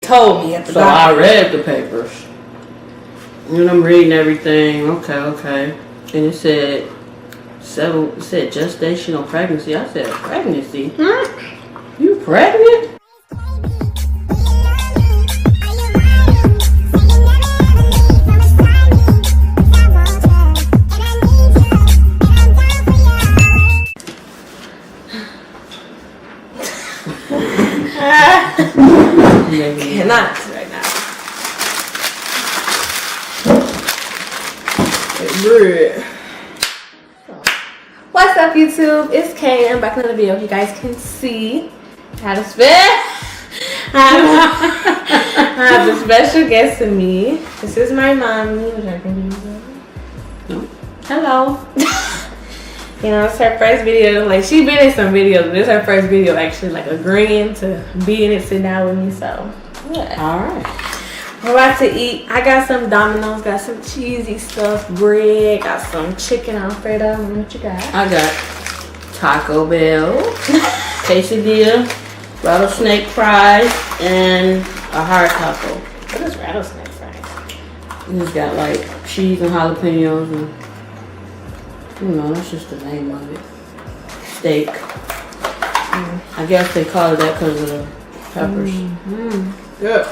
told me at the So doctor. I read the papers. And I'm reading everything. Okay. And it said gestational pregnancy. I said pregnancy? You pregnant? Cannot right now. What's up, YouTube? It's Kay. I'm back in another video. If you guys can see how to spit. I have a special guest to me. This is my mommy. Which I can do. Hello. You know, it's her first video. Like, she been in some videos, but this is her first video actually, like, agreeing to be in it, sit down with me, so, yeah. Alright. We're about to eat. I got some Domino's, got some cheesy stuff, bread, got some chicken Alfredo. What you got? I got Taco Bell, quesadilla, rattlesnake fries, and a hard taco. What is rattlesnake fries? It's got, like, cheese and jalapenos and... You know, that's just the name of it. Steak. I guess they call it that because of the peppers. Good.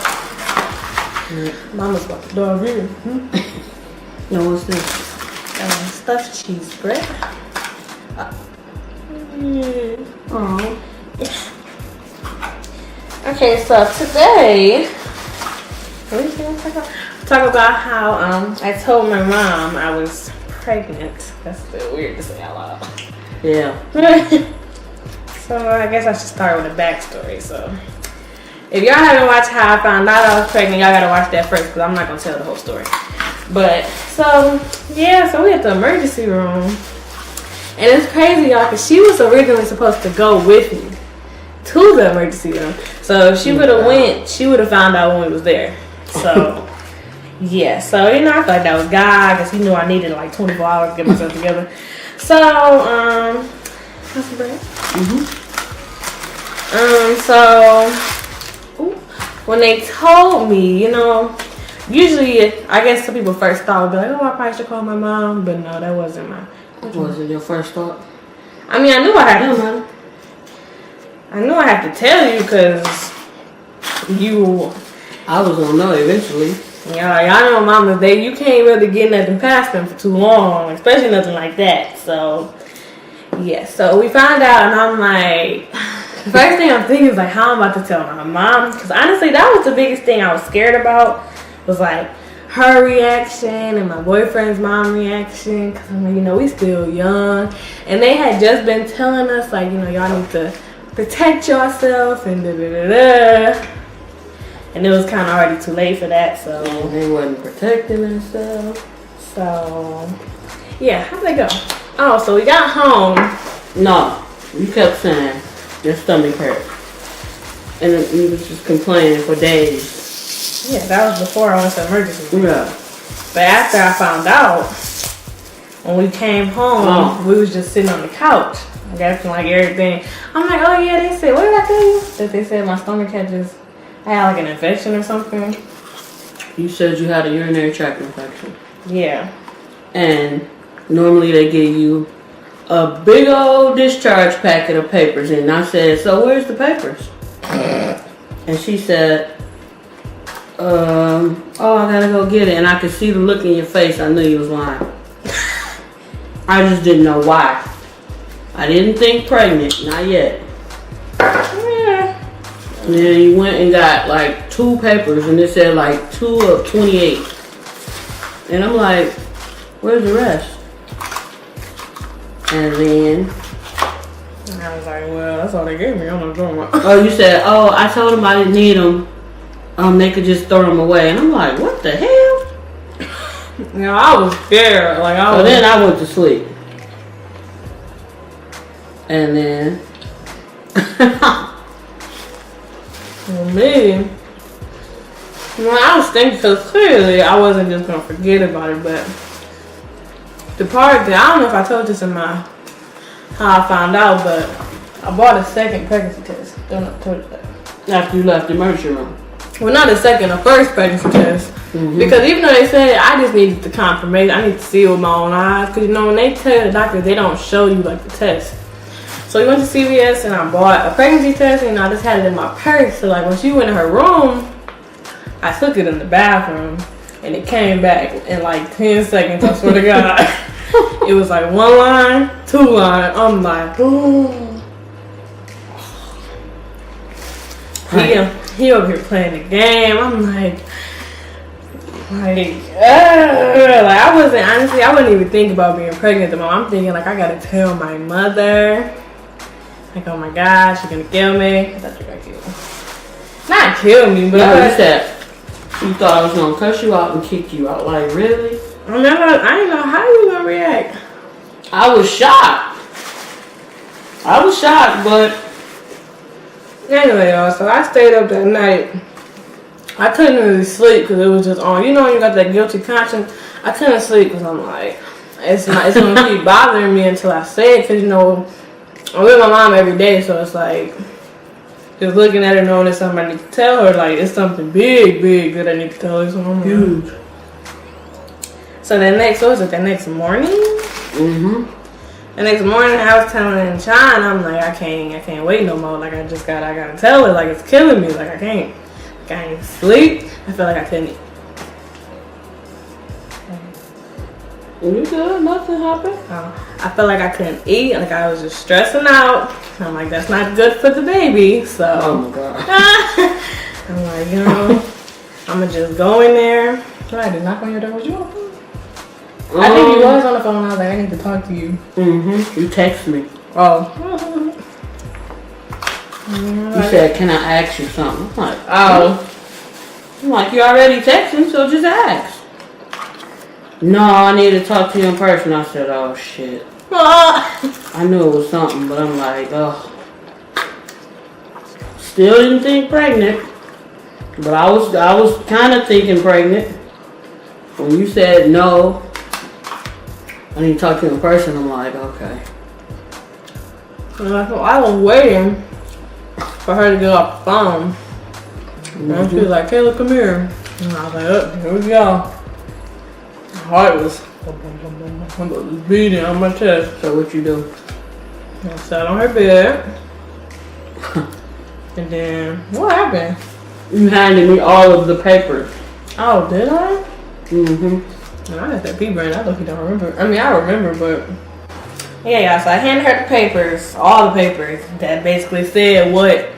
Mama's got the dog here. No, what's this? Stuffed cheese bread. Oh. Okay, so today, what are you going to talk about? Talk about how I told my mom I was pregnant. That's still weird to say out loud. Yeah. So I guess I should start with a backstory. So if y'all haven't watched how I found out I was pregnant, y'all gotta watch that first because I'm not gonna tell the whole story. But so yeah, so we at the emergency room, and it's crazy, y'all, because she was originally supposed to go with me to the emergency room. So if she would have went, she would have found out when we was there. So. Yeah, so you know, I thought that was God because he knew I needed like 24 hours to get myself together. So, have some bread. So when they told me, you know, usually I guess some people first thought would be like, oh, I probably should call my mom, but no, that wasn't my. Was it your first thought? I mean, I knew I had to tell you because I was gonna know eventually. Yeah, y'all know mamas, you can't really get nothing past them for too long, especially nothing like that. So, yeah, so we found out, and I'm like, the first thing I'm thinking is like, how I'm about to tell my mom, because honestly, that was the biggest thing I was scared about, was like her reaction and my boyfriend's mom reaction, because I mean, you know, we still young, and they had just been telling us like, you know, y'all need to protect yourself and da-da-da-da. And it was kind of already too late for that, so. And they wasn't protecting themselves. So, yeah, how'd they go? Oh, so we got home. No, you kept saying your stomach hurt. And you was just complaining for days. Yeah, that was before I went to emergency room. Yeah. But after I found out, when we came home, we was just sitting on the couch. Acting like everything. I'm like, oh yeah, they said, what did I tell you? That they said my stomach I had like an infection or something. You said you had a urinary tract infection. Yeah. And normally they give you a big old discharge packet of papers. And I said, so where's the papers? And she said, oh, I gotta go get it. And I could see the look in your face. I knew you was lying. I just didn't know why. I didn't think pregnant. Not yet. And then you went and got like 2 papers and it said like 2 of 28. And I'm like, where's the rest? And then I was like, well, that's all they gave me. I'm not doing it. Oh, you said, oh, I told them I didn't need them. They could just throw them away. And I'm like, what the hell? You know, I was scared. Like, So then I went to sleep. And then me, I was thinking, because clearly I wasn't just going to forget about it, but the part that, I don't know if I told this in how I found out, but I bought a second pregnancy test. Don't know, told you that. After you left the emergency room. well, not the second, the first pregnancy test. Because even though they said I just needed the confirmation, I need to see it with my own eyes. Because you know when they tell the doctor, they don't show you like the test. So we went to CVS and I bought a pregnancy test and I just had it in my purse. So like when she went in her room, I took it in the bathroom and it came back in like 10 seconds. I swear to God, it was like 1 line, 2 line. I'm like, ooh. He over here playing the game. I'm like I wasn't, honestly, I wouldn't even think about being pregnant at the moment. I'm thinking like I gotta tell my mother. Like, oh my gosh, she's gonna kill me. I thought you were gonna kill me. Not kill me, but no, you said you thought I was gonna cuss you out and kick you out. Like, really? I didn't know how you were gonna react. I was shocked. But anyway, y'all, so I stayed up that night. I couldn't really sleep because it was just on. You know when you got that guilty conscience? I couldn't sleep because I'm like, it's gonna keep bothering me until I say it. Because you know, I'm with my mom every day, so it's like just looking at her, knowing it's something I need to tell her. Like it's something big that I need to tell her. So I'm huge. So the next morning? The next morning, I was telling Sean, I'm like, I can't wait no more. Like I gotta tell her. Like it's killing me. Like I can't sleep. I feel like I couldn't. You good? Nothing happened? I felt like I couldn't eat. Like I was just stressing out. I'm like, that's not good for the baby. So oh my God. I'm like, you know, I'm gonna just go in there. What I did, knock on your door? Was you on the phone? I think you was on the phone. I was like, I need to talk to you. You text me. Oh. You said, can I ask you something? I'm like, oh. I'm like, you already texting, so just ask. No, I need to talk to you in person. I said, oh shit. I knew it was something, but I'm like, oh. Still didn't think pregnant, but I was kind of thinking pregnant. When you said no, I need to talk to you in person, I'm like, okay. I was waiting for her to get off the phone. And she was like, Kayla, come here. And I was like, oh, here we go. My heart was beating on my chest. So what you do? I sat on her bed. And then, what happened? You handed me all of the papers. Oh, did I? Mm-hmm. And I got that pea brain. I look, you don't remember. I mean, I remember, but yeah. So I handed her the papers, all the papers that basically said what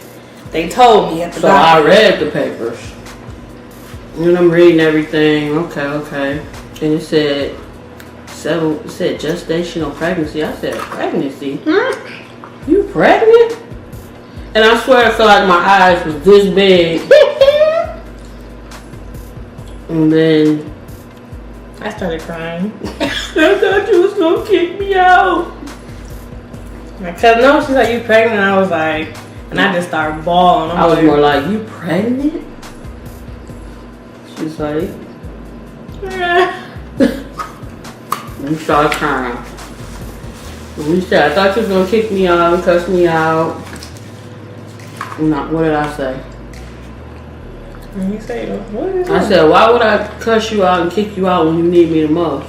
they told me at the doctor. I read the papers. And I'm reading everything. Okay. And it said gestational pregnancy. I said pregnancy. You pregnant? And I swear I felt like my eyes was this big. And then I started crying. I thought you was gonna kick me out. Cause no, she's like, you pregnant? And I was like, and I just started bawling. I was more like, you pregnant? She's like, yeah. And started crying. And we said, I thought you was gonna kick me out and cuss me out. No, what did I say? And you say, what is I said, why would I cuss you out and kick you out when you need me the most?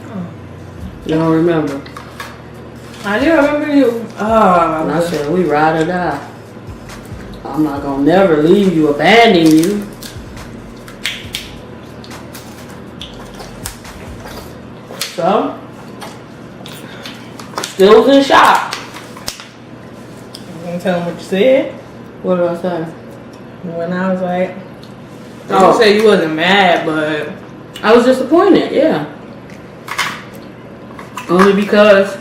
Oh. You don't remember? I do remember you. Oh, And I said, we ride or die. I'm not gonna never leave you, abandon you. So, still was in shock. You gonna tell them what you said? What did I say? When I was like, you said you wasn't mad, but I was disappointed, yeah. Only because,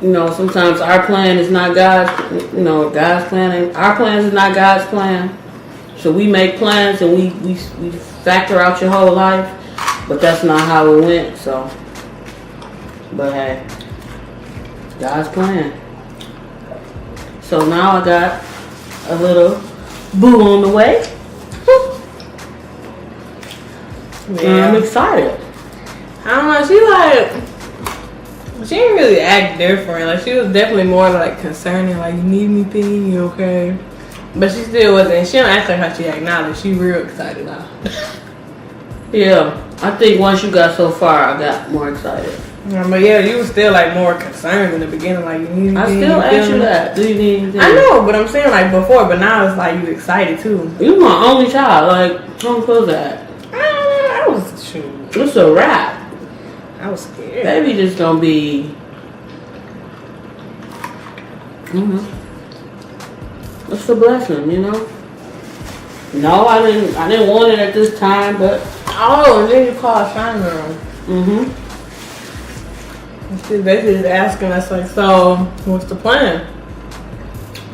you know, sometimes our plan is not God's, you know, God's plan. Our plan is not God's plan. So we make plans and we factor out your whole life, but that's not how it went, so. But hey, God's plan. So now I got a little boo on the way. Yeah. I'm excited. I don't know, she didn't really act different. Like she was definitely more like concerning, like you need anything, you okay? But she still wasn't. She don't act like how she act now. But she real excited now. Yeah, I think once you got so far, I got more excited. But yeah, you was still like more concerned in the beginning. Like you need. I still ask you that. Do you need anything? I know, but I'm saying like before. But now it's like you excited too. You my only child. Like, don't feel that. I was shoot. It's a wrap. I was scared. Baby just gonna be. It's a blessing, you know. No, I didn't want it at this time, but. Oh, and then you called Shine Girl. She's basically just asking us like, so what's the plan?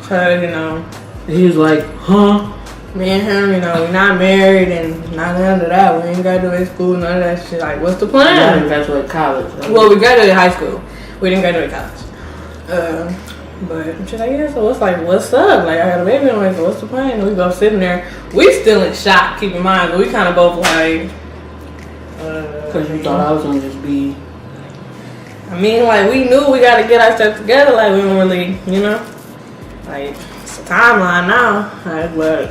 Cause you know, he was like, huh? Me and him, you know, we're not married and not none of that. We ain't graduate school, none of that shit. Like, what's the plan? We didn't graduate college. Right? Well, we graduated high school. We didn't graduate college. But she's like, yeah, so what's up? Like, I got a baby on the way, so what's the plan? And we both sitting there. We still in shock, keep in mind, but we kind of both like, because you thought I was going to just be. I mean, like, we knew we got to get our stuff together. Like, we don't really, you know, like, it's a timeline now. Like, but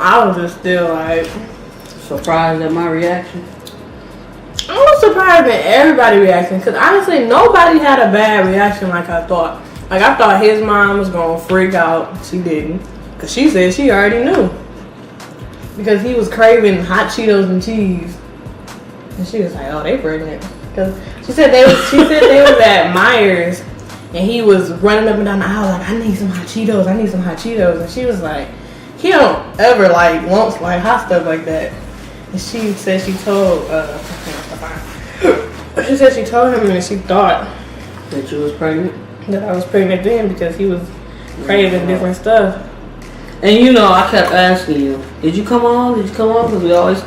I was just still like surprised at my reaction. I was surprised at everybody's reaction because honestly nobody had a bad reaction like I thought. Like I thought his mom was gonna freak out. She didn't, because she said she already knew because he was craving hot Cheetos and cheese, and she was like, "Oh, they pregnant." Because she said they was at Myers and he was running up and down the aisle like, "I need some hot Cheetos. I need some hot Cheetos," and she was like, he don't ever like wants like hot stuff like that. And she said she told she told him and she thought that you was pregnant. That I was pregnant then because he was craving different stuff. And you know, I kept asking you, did you come on? Because we always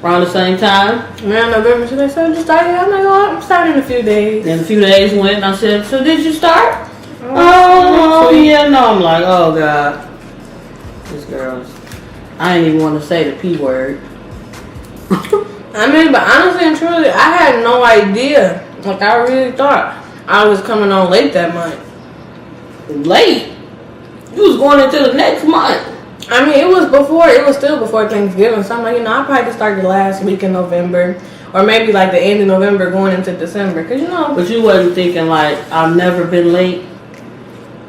around the same time. Man, November, she like, so you started? I'm like, oh, I'm starting in a few days. Then a few days went and I said, so did you start? Oh yeah, no. I'm like, oh God. This girl's. I didn't even want to say the P word. I mean, but honestly and truly, I had no idea. Like, I really thought I was coming on late that month. Late? You was going into the next month. I mean, it was still before Thanksgiving. So I'm like, you know, I probably just started the last week in November. Or maybe like the end of November going into December. Because, you know. But you wasn't thinking like, I've never been late.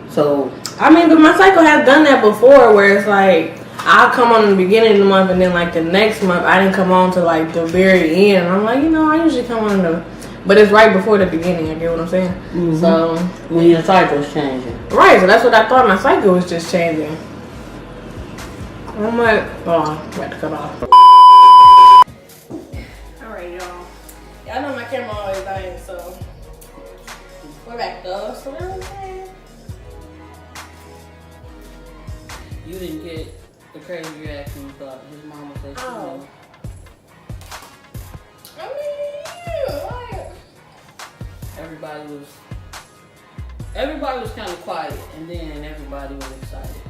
So. I mean, but my cycle has done that before where it's like, I'll come on in the beginning of the month and then like the next month I didn't come on to like the very end. I'm like, you know, I usually come on but it's right before the beginning, I get what I'm saying? Mm-hmm. So when your cycle's changing. Right, so that's what I thought, my cycle was just changing. I'm like, oh, I got to cut off. Alright, y'all. Y'all know my camera always dying, so we're back though. So what was I saying? You didn't get the crazy reaction you thought his mama said she knew. I mean, like, everybody was kind of quiet, and then everybody was excited.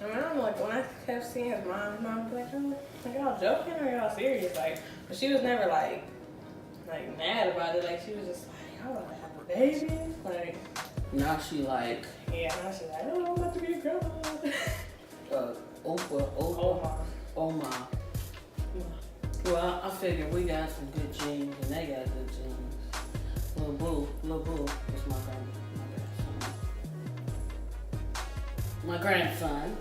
I mean, I'm like, when I kept seeing his mom was like, oh, like, y'all joking or y'all serious? Like, but she was never like mad about it. Like, she was just like, y'all about to have a baby? Like, now she like, yeah, now she's like, oh, I'm about to be a grandma. Oma. Well, I figured we got some good genes and they got good genes. Little boo is my grandson.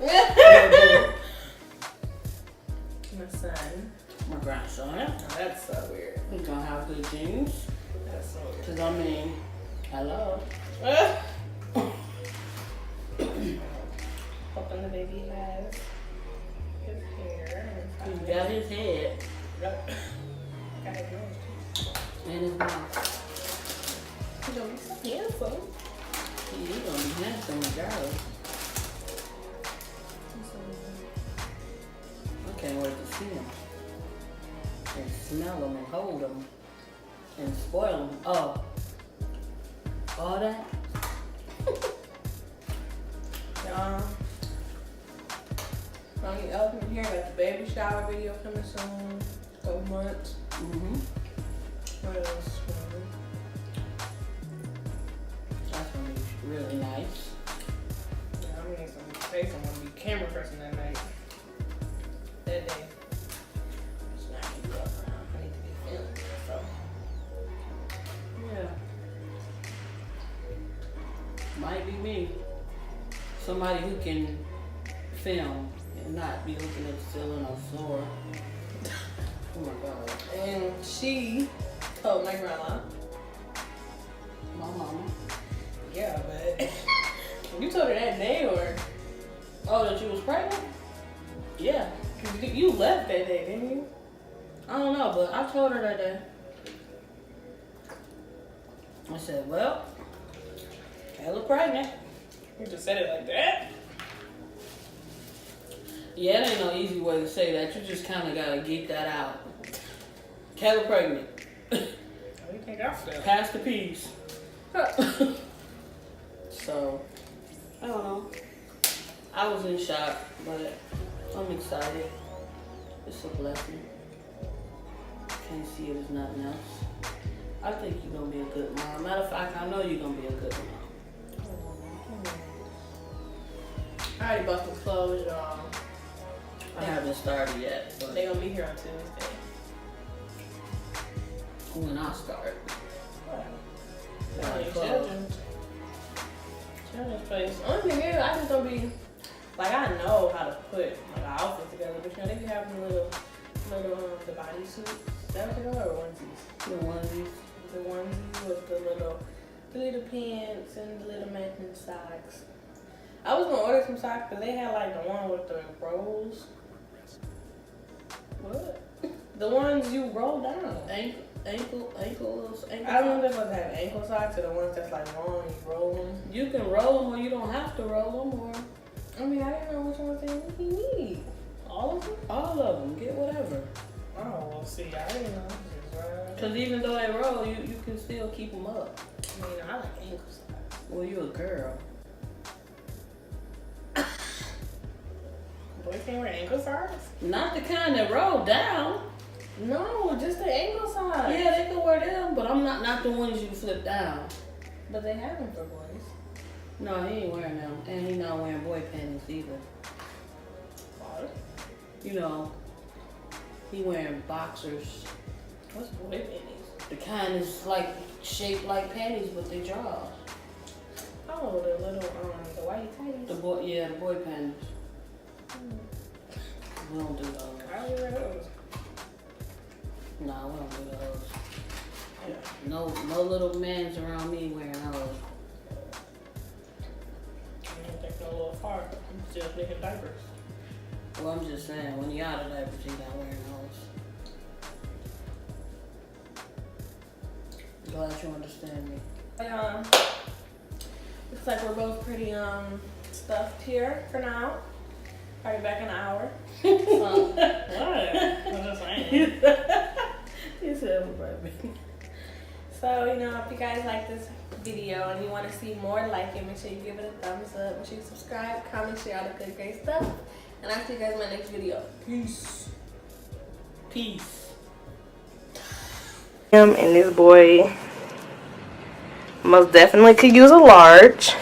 My son. My grandson. Oh, that's so weird. He's gonna have good genes. That's so weird. Cause I mean, hello. Hoping the baby has his hair. He got his head. Got his nose too. And his mouth. He's gonna be so handsome. He's gonna be handsome regardless. I can't wait to see him. And smell him and hold him. And spoil him. Oh. All that? Something else in here, got the baby shower video coming soon. Couple months. What else? That's gonna be really nice. camera person that night. That day. Just not keep up. I need to be filmed. So. Yeah. Might be me. Somebody who can film and not be looking at the ceiling or floor. Oh my God. And she told my grandma. My mama. Yeah, but you told her that day or? Oh, that you was pregnant? Yeah. Cause you left that day, didn't you? I don't know, but I told her that day. I said, well, Kayla pregnant. You just said it like that. Yeah, it ain't no easy way to say that. You just kind of got to get that out. Kayla pregnant. Oh, you think I feel? Pass the peas. So, I don't know. I was in shock, but I'm excited. It's a blessing. Can't see it as nothing else. I think you're going to be a good mom. Matter of fact, I know you're going to be a good mom. I already bought some clothes, y'all. I haven't started yet, but They gonna be here on Tuesday. when I start. Like children's place. Only thing is, I just don't be like I know how to put like an outfit together, but you know they be having the bodysuits. Is that what they call it, or onesies? The onesies. The onesie with the little pants and the little matching socks. I was gonna order some socks, but they had like the one with the rolls. What? The ones you roll down. Ankles. I don't know if they supposed to have ankle socks or the ones that's like long and you roll them. You can roll them or you don't have to roll them, or I mean, I didn't know which ones they need. All of them? all of them. Get whatever. Oh, well, see, I didn't know. Because even though they roll, you can still keep them up. I mean, I like ankle socks. Well, you a girl. Boys can't wear ankle socks? Not the kind that roll down. No, just the ankle socks. Yeah, they can wear them, but I'm not the ones you flip down. But they have them for boys. No, he ain't wearing them, and he not wearing boy panties either. What? You know, he wearing boxers. What's boy panties? The kind is like shaped like panties, but they draw. Oh, the little, the whitey tighties. The boy panties. We don't do those. I don't wear those. Nah, we don't do those. Yeah. No little mans around me wearing those. I don't think no little far. I'm still making diapers. Well, I'm just saying, when you're out of diapers, you're not wearing those. Glad you understand me. Looks like we're both pretty stuffed here for now. Probably back in an hour. What? I'm just saying. You said it right, baby. So, you know, if you guys like this video and you want to see more, like it, make sure you give it a thumbs up. Make sure you subscribe, comment, share all the good, great stuff. And I'll see you guys in my next video. Peace. Peace. Him and this boy most definitely could use a large.